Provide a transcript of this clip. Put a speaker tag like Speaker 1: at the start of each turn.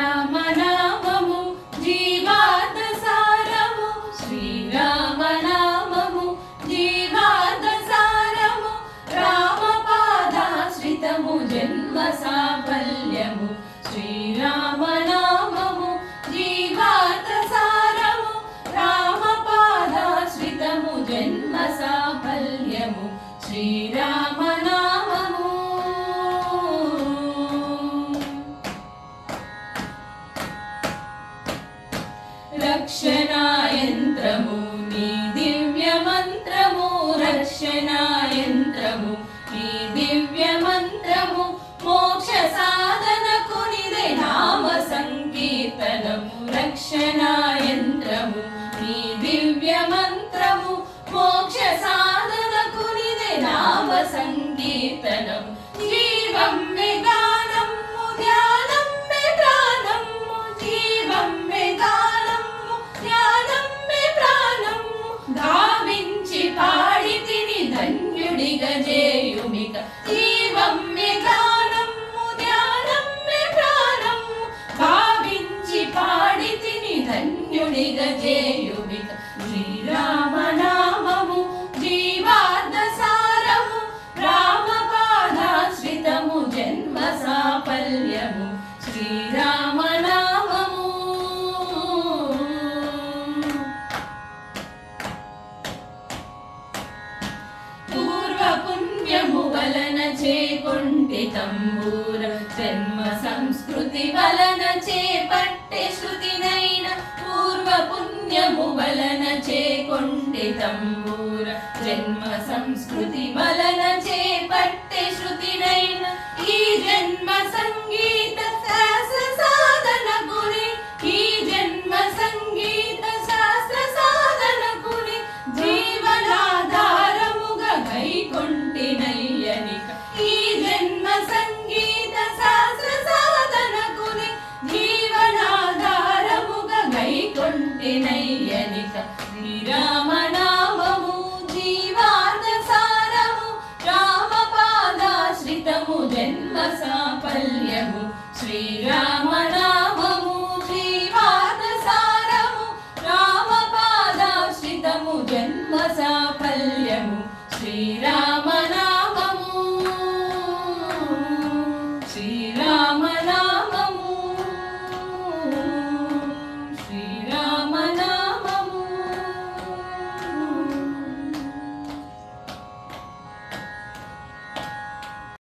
Speaker 1: శ్రీరామనామము జీవార్థ సారము శ్రీరామనామము జీవార్థ సారము రామపాదాశ్రితము జన్మ సాఫల్యము శ్రీరామనామము జీవార్థ సారము రామపాదాశ్రితము జన్మ సాఫల్యము శ్రీరామనామము రక్షణాయంత్రము నీ దివ్య మంత్రము రక్షణాయంత్రము నీ దివ్య మంత్రము మోక్ష సాధనకు నిదే నామ సంకీర్తనము రక్షణాయంత్రము నీ దివ్య మంత్రము మోక్ష సాధనకు నిదే నామ సంకీర్తనము జీవం మే గానము ధ్యానం మే ప్రాణము జీవం మే గానము ధ్యానం మే ప్రాణము గావించి పాడి తిని ధన్యుడిగా చేయుమిక జీవం మే గానము ధ్యానం మే ప్రాణము గావించి పాడి తిని ధన్యుడిగా చేయుమిక శ్రీరామనామము జీవార్థ సారము రామపాదాశ్రితము జన్మ సాఫల్యము శ్రీరామనామము పూర్వ పుణ్యము వలన చేకొంటి తంబూర జన్మ సంస్కృతి వలన చేపట్టే శృతినైన పూర్వ పుణ్యము వలన చేకొంటి తంబూర జన్మ సంస్కృతి వలన చేపట్టే శృతినైన ఈ జన్మ సంగీత శాస్త్ర సాధన గురి ఈ జన్మ సంగీత శాస్త్ర సాధన గురి జీవనాధారముగా గైకొంటినయ్యనిక ఈ జన్మ సంగీత శాస్త్ర సాధన గురి జీవనాధారముగా గైకొంటినయ్యనిక శ్రీరామనామము జీవార్థ సారము రామపాదాశ్రితము జన్మ సాఫల్యము శ్రీరామనామము